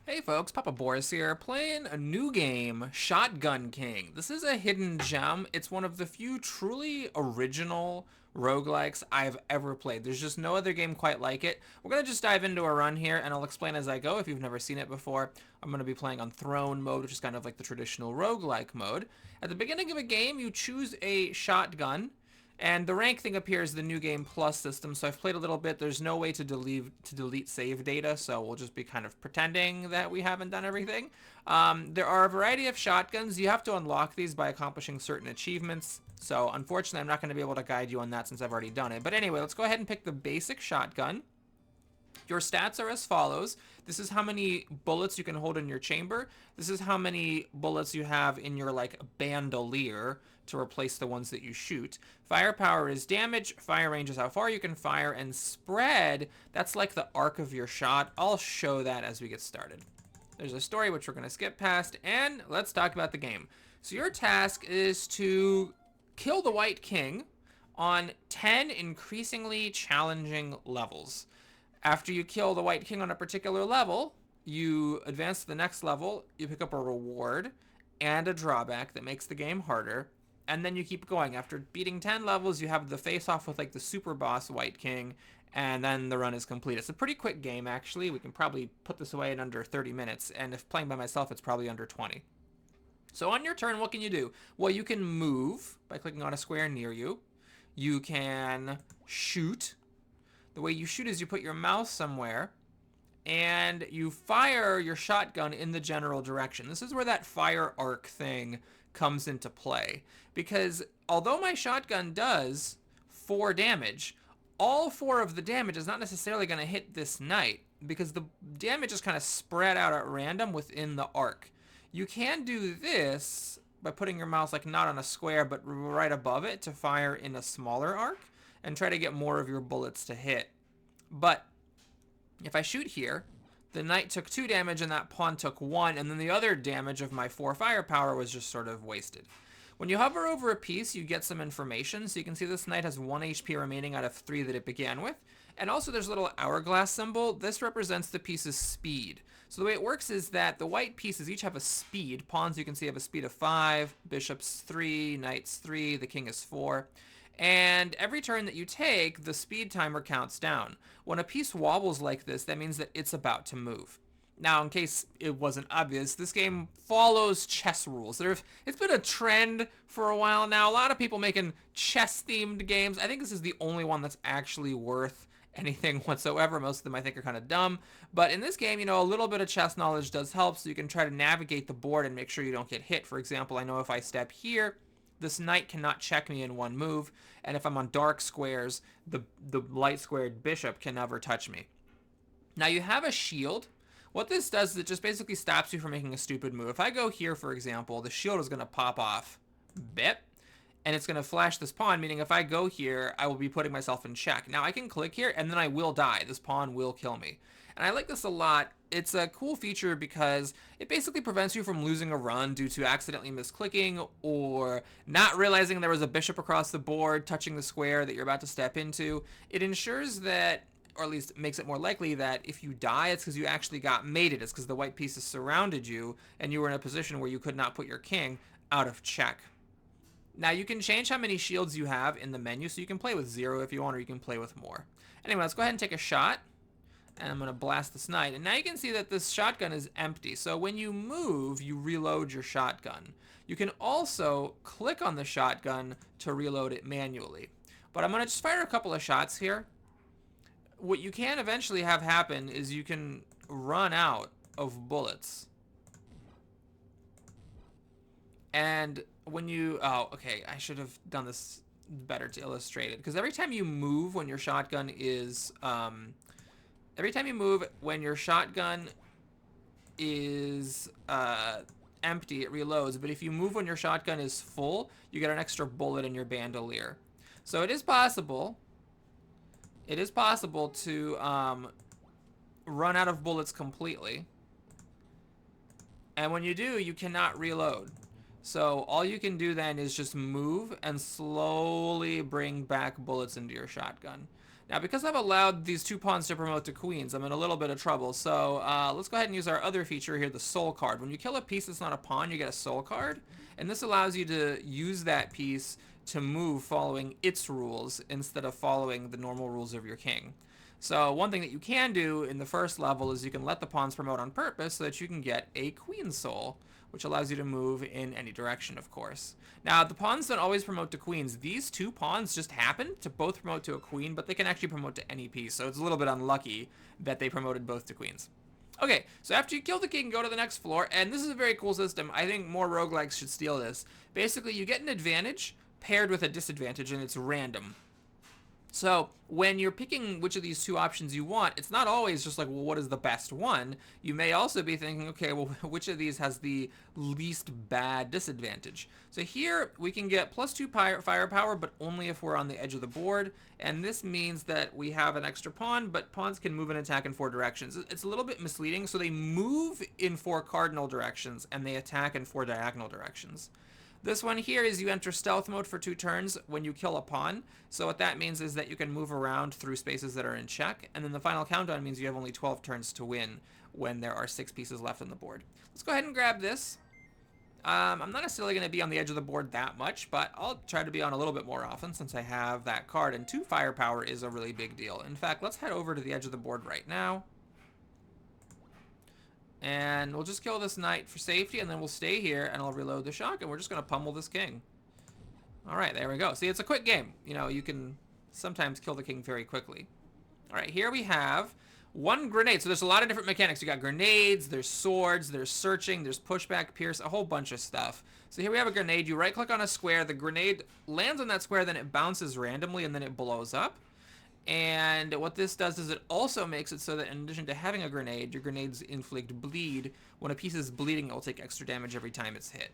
Hey folks, Papa Boris here, playing a new game, Shotgun King. This is a hidden gem. It's one of the few truly original roguelikes I've ever played. There's just no other game quite like it. We're going to just dive into a run here, and I'll explain as I go if you've never seen it before. I'm going to be playing on Throne mode, which is kind of like the traditional roguelike mode. At the beginning of a game, you choose a shotgun, and the rank thing appears the new game plus system, so I've played a little bit. There's no way to delete save data, so we'll just be kind of pretending that we haven't done everything. There are a variety of shotguns. You have to unlock these by accomplishing certain achievements, so unfortunately I'm not going to be able to guide you on that since I've already done it. But anyway, let's go ahead and pick the basic shotgun. Your stats are as follows. This is how many bullets you can hold in your chamber. This is how many bullets you have in your like bandolier to replace the ones that you shoot. Firepower is damage, fire range is how far you can fire, and spread, that's like the arc of your shot. I'll show that as we get started. There's a story which we're going to skip past, and let's talk about the game. So your task is to kill the White King on 10 increasingly challenging levels. After you kill the White King on a particular level, you advance to the next level, you pick up a reward and a drawback that makes the game harder, and then you keep going. After beating 10 levels, you have the face-off with like the super boss White King, and then the run is complete. It's a pretty quick game, actually. We can probably put this away in under 30 minutes, and if playing by myself, it's probably under 20. So on your turn, what can you do? Well, you can move by clicking on a square near you. You can shoot. The way you shoot is you put your mouse somewhere and you fire your shotgun in the general direction. This is where that fire arc thing comes into play. Because although my shotgun does 4 damage, all 4 of the damage is not necessarily going to hit this knight because the damage is kind of spread out at random within the arc. You can do this by putting your mouse like not on a square but right above it to fire in a smaller arc and try to get more of your bullets to hit. But if I shoot here, the knight took 2 damage and that pawn took 1, and then the other damage of my 4 firepower was just sort of wasted. When you hover over a piece, you get some information. So you can see this knight has 1 HP remaining out of 3 that it began with. And also there's a little hourglass symbol. This represents the piece's speed. So the way it works is that the white pieces each have a speed. Pawns you can see have a speed of 5, bishops 3, knights 3, the king is 4. And every turn that you take, the speed timer counts down. When a piece wobbles like this, that means that it's about to move. Now, in case it wasn't obvious, this game follows chess rules. It's been a trend for a while now. A lot of people making chess-themed games. I think this is the only one that's actually worth anything whatsoever. Most of them I think are kind of dumb. But in this game, a little bit of chess knowledge does help, so you can try to navigate the board and make sure you don't get hit. For example, I know if I step here, this knight cannot check me in one move, and if I'm on dark squares, the light squared bishop can never touch me. Now you have a shield. What this does is it just basically stops you from making a stupid move. If I go here, for example, the shield is going to pop off. Bip. And it's going to flash this pawn, meaning if I go here, I will be putting myself in check. Now I can click here, and then I will die. This pawn will kill me. And I like this a lot. It's a cool feature because it basically prevents you from losing a run due to accidentally misclicking or not realizing there was a bishop across the board touching the square that you're about to step into. It ensures that, or at least makes it more likely that if you die, it's because you actually got mated. It's because the white pieces surrounded you and you were in a position where you could not put your king out of check. Now you can change how many shields you have in the menu, so you can play with 0 if you want, or you can play with more. Anyway, let's go ahead and take a shot. And I'm going to blast this knight. And now you can see that this shotgun is empty. So when you move, you reload your shotgun. You can also click on the shotgun to reload it manually. But I'm going to just fire a couple of shots here. What you can eventually have happen is you can run out of bullets. And when you... Oh, okay. I should have done this better to illustrate it. Because every time you move when your shotgun is... Every time you move, when your shotgun is empty, it reloads. But if you move when your shotgun is full, you get an extra bullet in your bandolier. So it is possible. It is possible to run out of bullets completely. And when you do, you cannot reload. So all you can do then is just move and slowly bring back bullets into your shotgun. Now, because I've allowed these 2 pawns to promote to queens, I'm in a little bit of trouble. So let's go ahead and use our other feature here, the soul card. When you kill a piece that's not a pawn, you get a soul card. And this allows you to use that piece to move following its rules instead of following the normal rules of your king. So one thing that you can do in the first level is you can let the pawns promote on purpose so that you can get a queen soul, which allows you to move in any direction, of course. Now, the pawns don't always promote to queens. These 2 pawns just happen to both promote to a queen, but they can actually promote to any piece, so it's a little bit unlucky that they promoted both to queens. Okay, so after you kill the king, go to the next floor, and this is a very cool system. I think more roguelikes should steal this. Basically, you get an advantage paired with a disadvantage, and it's random. So when you're picking which of these 2 options you want, it's not always just like, well, what is the best one? You may also be thinking, okay, well, which of these has the least bad disadvantage? So here we can get +2 firepower, but only if we're on the edge of the board. And this means that we have an extra pawn, but pawns can move and attack in 4 directions. It's a little bit misleading. So they move in 4 cardinal directions, and they attack in 4 diagonal directions. This one here is you enter stealth mode for 2 turns when you kill a pawn. So what that means is that you can move around through spaces that are in check. And then the final countdown means you have only 12 turns to win when there are 6 pieces left on the board. Let's go ahead and grab this. I'm not necessarily going to be on the edge of the board that much, but I'll try to be on a little bit more often since I have that card. And 2 firepower is a really big deal. In fact, let's head over to the edge of the board right now. And we'll just kill this knight for safety, and then we'll stay here, and I'll reload the shotgun. We're just going to pummel this king. All right, there we go. See, it's a quick game. You know, you can sometimes kill the king very quickly. All right, here we have 1 grenade. So there's a lot of different mechanics. You got grenades, there's swords, there's searching, there's pushback, pierce, a whole bunch of stuff. So here we have a grenade. You right-click on a square. The grenade lands on that square, then it bounces randomly, and then it blows up. And what this does is it also makes it so that in addition to having a grenade, your grenades inflict bleed. When a piece is bleeding, it will take extra damage every time it's hit.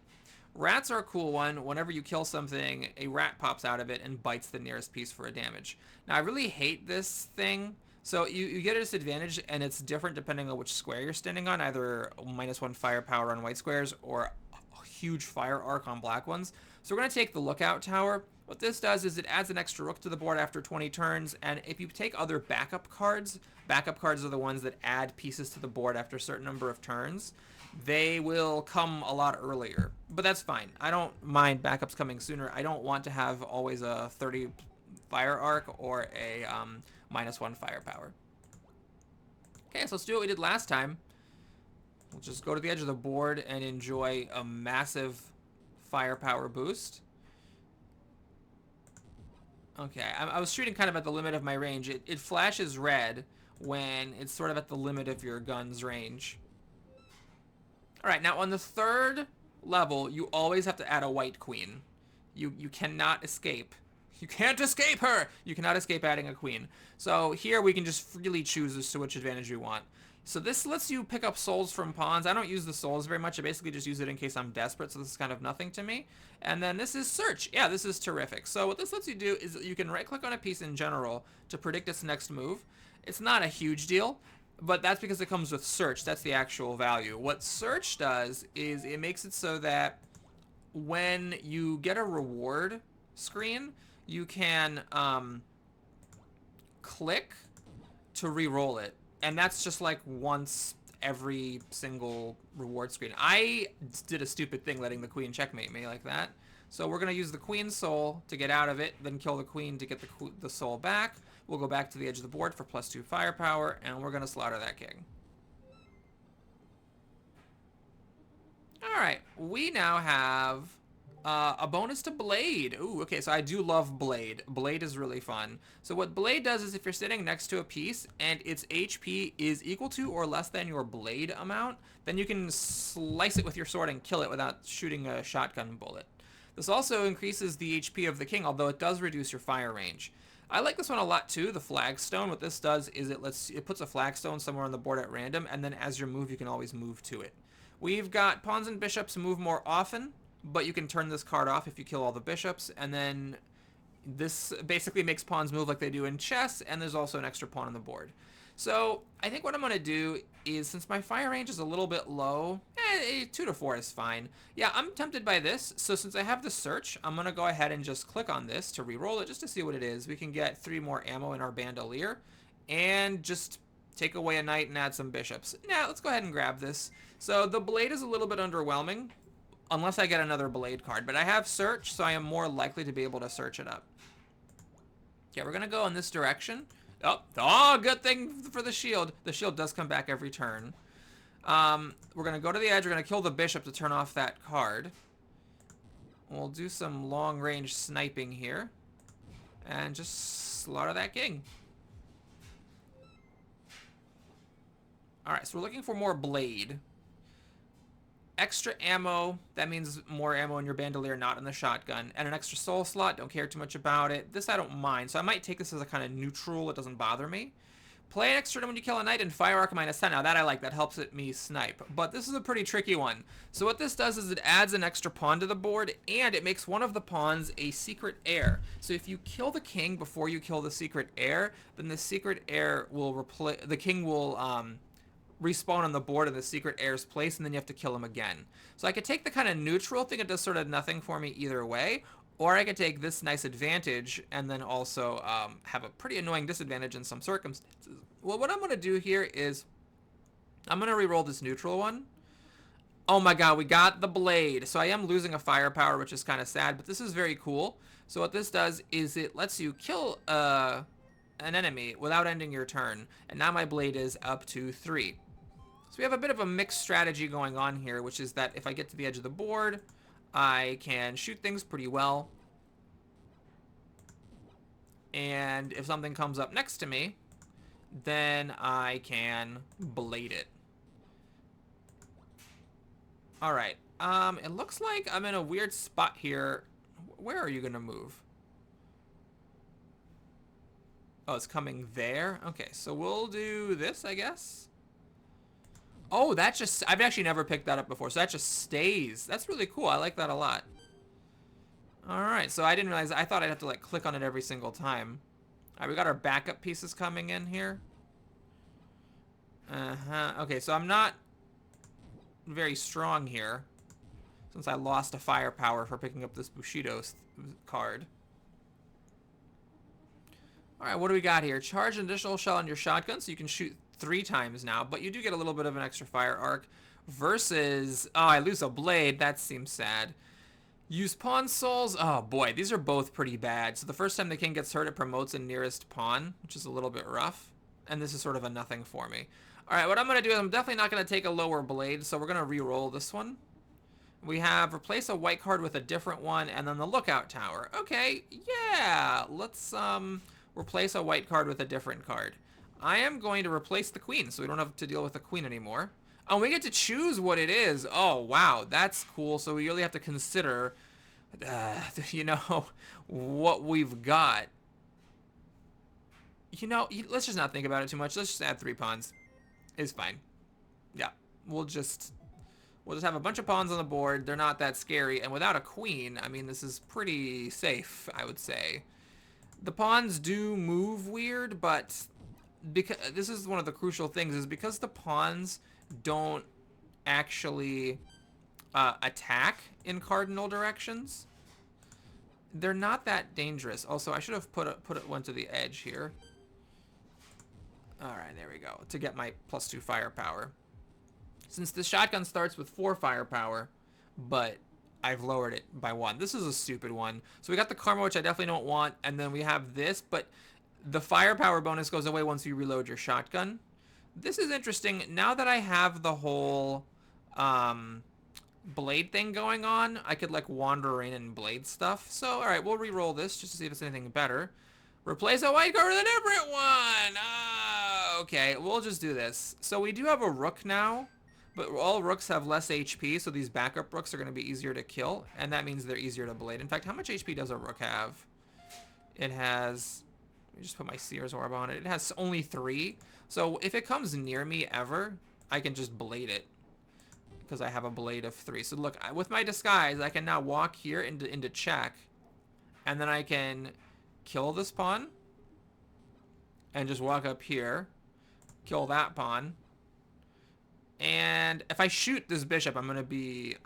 Rats are a cool one. Whenever you kill something, a rat pops out of it and bites the nearest piece for a damage. Now, I really hate this thing. So you get a disadvantage, and it's different depending on which square you're standing on, either -1 firepower on white squares or a huge fire arc on black ones. So we're going to take the lookout tower. What this does is it adds an extra rook to the board after 20 turns, and if you take other backup cards are the ones that add pieces to the board after a certain number of turns, they will come a lot earlier. But that's fine. I don't mind backups coming sooner. I don't want to have always a 30 fire arc or a -1 firepower. Okay, so let's do what we did last time. We'll just go to the edge of the board and enjoy a massive firepower boost. Okay, I was shooting kind of at the limit of my range. It flashes red when it's sort of at the limit of your gun's range. Alright, now on the 3rd level, you always have to add a white queen. You cannot escape. You can't escape her! You cannot escape adding a queen. So here we can just freely choose as to which advantage we want. So this lets you pick up souls from pawns. I don't use the souls very much. I basically just use it in case I'm desperate, so this is kind of nothing to me. And then this is search. Yeah, this is terrific. So what this lets you do is you can right-click on a piece in general to predict its next move. It's not a huge deal, but that's because it comes with search. That's the actual value. What search does is it makes it so that when you get a reward screen, you can click to re-roll it. And that's just like once every single reward screen. I did a stupid thing letting the queen checkmate me like that. So we're going to use the queen's soul to get out of it, then kill the queen to get the soul back. We'll go back to the edge of the board for +2 firepower, and we're going to slaughter that king. Alright, we now have a bonus to Blade. Ooh, okay, so I do love Blade. Blade is really fun. So what Blade does is if you're sitting next to a piece and its HP is equal to or less than your Blade amount, then you can slice it with your sword and kill it without shooting a shotgun bullet. This also increases the HP of the king, although it does reduce your fire range. I like this one a lot too, the flagstone. What this does is it puts a flagstone somewhere on the board at random, and then as you move, you can always move to it. We've got pawns and bishops move more often, but you can turn this card off if you kill all the bishops, and then this basically makes pawns move like they do in chess, and there's also an extra pawn on the board. So I think what I'm going to do is, since my fire range is a little bit low, 2 to 4 is fine. Yeah, I'm tempted by this. So since I have the search, I'm going to go ahead and just click on this to re-roll it just to see what it is. We can get 3 more ammo in our bandolier and just take away a knight and add some bishops. Now, let's go ahead and grab this. So the blade is a little bit underwhelming unless I get another blade card. But I have search, so I am more likely to be able to search it up. Okay, we're going to go in this direction. Oh, good thing for the shield. The shield does come back every turn. We're going to go to the edge. We're going to kill the bishop to turn off that card. We'll do some long-range sniping here. And just slaughter that king. Alright, so we're looking for more blade. Extra ammo, that means more ammo in your bandolier, not in the shotgun. And an extra soul slot, don't care too much about it. This I don't mind, so I might take this as a kind of neutral, it doesn't bother me. Play an extra when you kill a knight and fire arc -10. Now that I like, that helps me snipe. But this is a pretty tricky one. So what this does is it adds an extra pawn to the board, and it makes one of the pawns a secret heir. So if you kill the king before you kill the secret heir, then the secret heir will replace, the king will, respawn on the board in the secret heir's place, and then you have to kill him again. So I could take the kind of neutral thing, it does sort of nothing for me either way, or I could take this nice advantage and then also have a pretty annoying disadvantage in some circumstances. Well, what I'm going to do here is I'm going to re-roll this neutral one. Oh my god, we got the blade. So I am losing a firepower, which is kind of sad, but this is very cool. So what this does is it lets you kill an enemy without ending your turn, and now my blade is up to 3. So we have a bit of a mixed strategy going on here, which is that if I get to the edge of the board, I can shoot things pretty well. And if something comes up next to me, then I can blade it. Alright, it looks like I'm in a weird spot here. Where are you going to move? Oh, it's coming there? Okay, so we'll do this, I guess. Oh, that just... I've actually never picked that up before, so that just stays. That's really cool. I like that a lot. Alright, so I didn't realize... I thought I'd have to, like, click on it every single time. Alright, we got our backup pieces coming in here. Okay, so I'm not very strong here, since I lost a firepower for picking up this Bushido card. Alright, what do we got here? Charge an additional shell on your shotgun, so you can shoot 3 times now, but you do get a little bit of an extra fire arc. Versus, oh, I lose a blade. That seems sad. Use pawn souls. Oh boy, these are both pretty bad. So the first time the king gets hurt, it promotes a nearest pawn, which is a little bit rough. And this is sort of a nothing for me. Alright, what I'm going to do is I'm definitely not going to take a lower blade, so we're going to re-roll this one. We have replace a white card with a different one, and then the lookout tower. Okay, yeah, let's replace a white card with a different card. I am going to replace the queen, so we don't have to deal with the queen anymore. Oh, we get to choose what it is. Oh, wow, that's cool. So we really have to consider, you know, what we've got. You know, let's just not think about it too much. Let's just add 3 pawns. It's fine. Yeah, we'll just have a bunch of pawns on the board. They're not that scary, and without a queen, I mean, this is pretty safe, I would say. The pawns do move weird, but because this is one of the crucial things, is because the pawns don't actually attack in cardinal directions, they're not that dangerous. Also, I should have put one to the edge here. Alright, there we go, to get my +2 firepower. Since the shotgun starts with 4 firepower, but I've lowered it by 1. This is a stupid one. So we got the karma, which I definitely don't want, and then we have this, but the firepower bonus goes away once you reload your shotgun. This is interesting. Now that I have the whole blade thing going on, I could like wander in and blade stuff. So, alright, we'll re-roll this just to see if it's anything better. Replace a white card with a different one! Okay, we'll just do this. So we do have a rook now, but all rooks have less HP, so these backup rooks are going to be easier to kill, and that means they're easier to blade. In fact, how much HP does a rook have? It has... Let me just put my Seer's Orb on it. It has only 3. So if it comes near me ever, I can just blade it, because I have a blade of 3. So look, with my disguise, I can now walk here into check, and then I can kill this pawn, and just walk up here, kill that pawn, And if I shoot this bishop, I'm going to be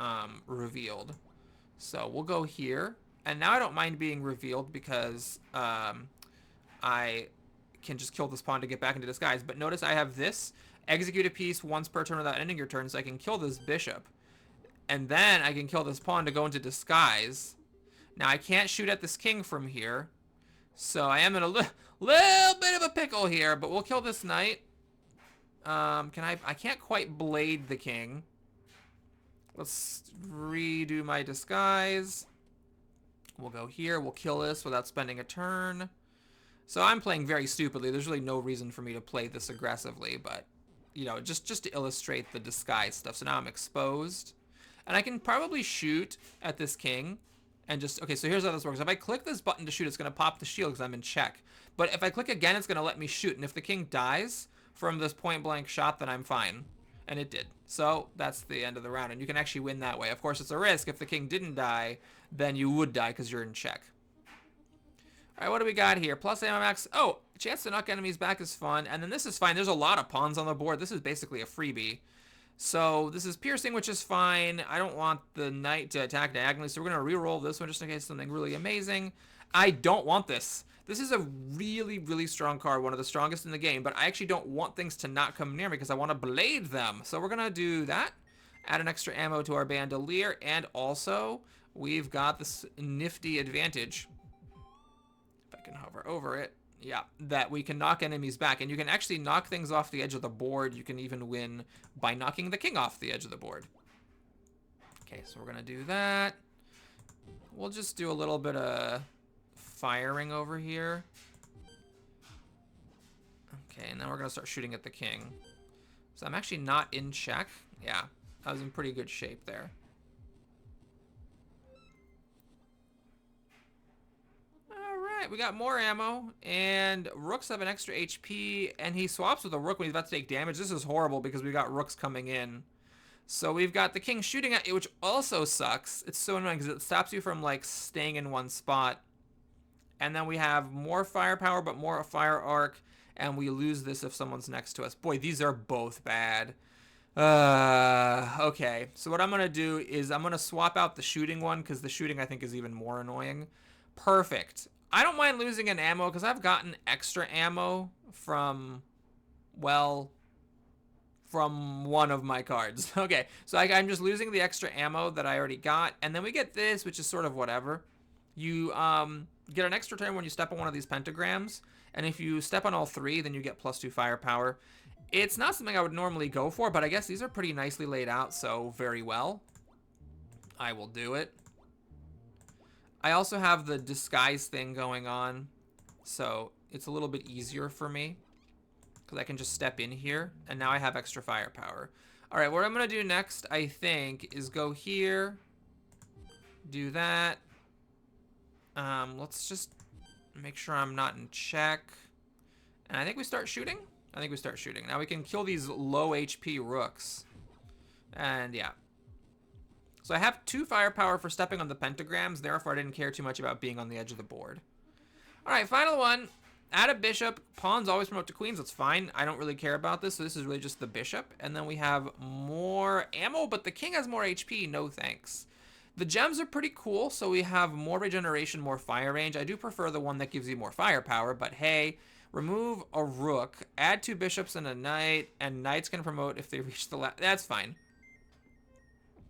revealed. So we'll go here. And now I don't mind being revealed because I can just kill this pawn to get back into disguise. But notice I have this. Execute a piece once per turn without ending your turn, so I can kill this bishop. And then I can kill this pawn to go into disguise. Now I can't shoot at this king from here. So I am in a little bit of a pickle here, but we'll kill this knight. I can't quite blade the king. Let's redo my disguise. We'll go here. We'll kill this without spending a turn. So I'm playing very stupidly. There's really no reason for me to play this aggressively, but, you know, just to illustrate the disguise stuff. So now I'm exposed. And I can probably shoot at this king and just... Okay, so here's how this works. If I click this button to shoot, it's going to pop the shield because I'm in check. But if I click again, it's going to let me shoot. And if the king dies from this point-blank shot, then I'm fine. And it did. So that's the end of the round. And you can actually win that way. Of course, it's a risk. If the king didn't die, then you would die because you're in check. All right, what do we got here? Plus ammo max. Oh, chance to knock enemies back is fun. And then this is fine. There's a lot of pawns on the board. This is basically a freebie. So this is piercing, which is fine. I don't want the knight to attack diagonally, so we're going to re-roll this one just in case something really amazing. I don't want this. This is a really, really strong card, one of the strongest in the game, but I actually don't want things to not come near me because I want to blade them. So we're going to do that. Add an extra ammo to our bandolier, and also we've got this nifty advantage. If I can hover over it. Yeah, that we can knock enemies back. And you can actually knock things off the edge of the board. You can even win by knocking the king off the edge of the board. Okay, so we're going to do that. We'll just do a little bit of firing over here. Okay, and then we're going to start shooting at the king. So I'm actually not in check. Yeah, I was in pretty good shape there. Alright, we got more ammo, and rooks have an extra HP, and he swaps with a rook when he's about to take damage. This is horrible because we got rooks coming in. So we've got the king shooting at you, which also sucks. It's so annoying because it stops you from, like, staying in one spot. And then we have more firepower, but more fire arc, and we lose this if someone's next to us. Boy, these are both bad. Okay, so what I'm going to do is I'm going to swap out the shooting one because the shooting I think is even more annoying. Perfect. I don't mind losing an ammo because I've gotten extra ammo from, well, from one of my cards. Okay, so I'm just losing the extra ammo that I already got, and then we get this, which is sort of whatever. You get an extra turn when you step on one of these pentagrams, and if you step on all three, then you get +2 firepower. It's not something I would normally go for, but I guess these are pretty nicely laid out, so very well. I will do it. I also have the disguise thing going on, so it's a little bit easier for me because I can just step in here, and now I have extra firepower. All right, what I'm going to do next, I think, is go here, do that. Let's just make sure I'm not in check. And I think we start shooting. I think we start shooting. Now we can kill these low HP rooks. And yeah. So I have 2 firepower for stepping on the pentagrams, therefore I didn't care too much about being on the edge of the board. Alright, final one. Add a bishop. Pawns always promote to queens, that's fine. I don't really care about this, so this is really just the bishop. And then we have more ammo, but the king has more HP, no thanks. The gems are pretty cool, so we have more regeneration, more fire range. I do prefer the one that gives you more firepower, but hey, remove a rook, add 2 bishops and a knight, and knights can promote if they reach the last. That's fine.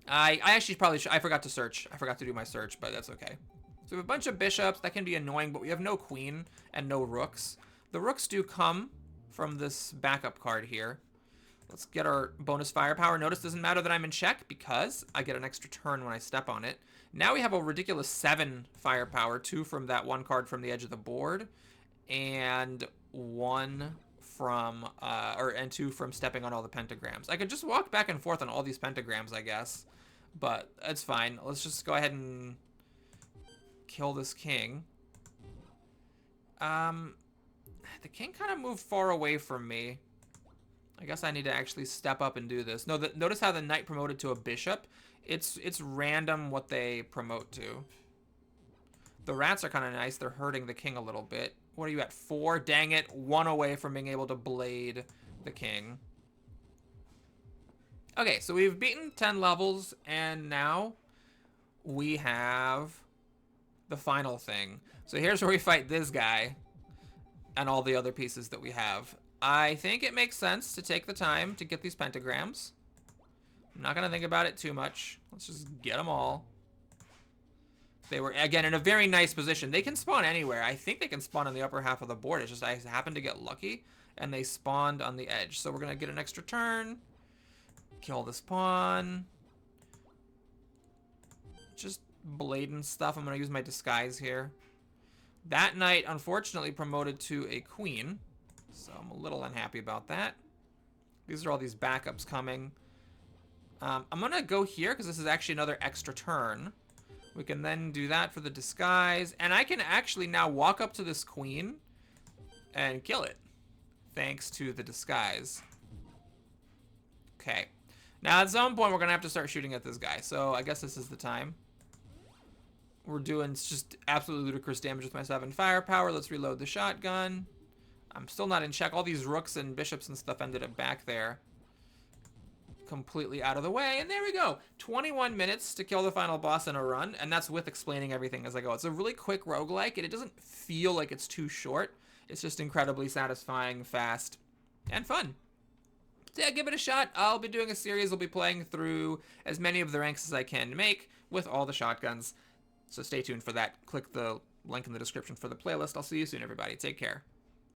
I actually probably I forgot to search. I forgot to do my search, but that's okay. So we have a bunch of bishops. That can be annoying, but we have no queen and no rooks. The rooks do come from this backup card here. Let's get our bonus firepower. Notice it doesn't matter that I'm in check because I get an extra turn when I step on it. Now we have a ridiculous 7 firepower, 2 from that one card from the edge of the board, and 1 from, and 2 from stepping on all the pentagrams. I could just walk back and forth on all these pentagrams, I guess, but it's fine. Let's just go ahead and kill this king. The king kind of moved far away from me. I guess I need to actually step up and do this. No, notice how the knight promoted to a bishop. It's random what they promote to. The rats are kind of nice. They're hurting the king a little bit. What are you at? 4? Dang it. 1 away from being able to blade the king. Okay, so we've beaten 10 levels, and now we have the final thing. So here's where we fight this guy and all the other pieces that we have. I think it makes sense to take the time to get these pentagrams. I'm not going to think about it too much. Let's just get them all. They were, again, in a very nice position. They can spawn anywhere. I think they can spawn on the upper half of the board. It's just I happened to get lucky, and they spawned on the edge. So we're going to get an extra turn. Kill this pawn. Just blatant stuff. I'm going to use my disguise here. That knight, unfortunately, promoted to a queen. So I'm a little unhappy about that. These are all these backups coming. I'm going to go here because this is actually another extra turn. We can then do that for the disguise. And I can actually now walk up to this queen and kill it. Thanks to the disguise. Okay. Now at some point we're going to have to start shooting at this guy. So I guess this is the time. We're doing just absolutely ludicrous damage with my 7 firepower. Let's reload the shotgun. I'm still not in check. All these rooks and bishops and stuff ended up back there. Completely out of the way, and there we go. 21 minutes to kill the final boss in a run, and that's with explaining everything as I go. It's a really quick roguelike, and it doesn't feel like it's too short. It's just incredibly satisfying, fast, and fun. So yeah, give it a shot. I'll be doing a series. I'll be playing through as many of the ranks as I can make with all the shotguns. So stay tuned for that. Click the link in the description for the playlist. I'll see you soon, everybody. Take care.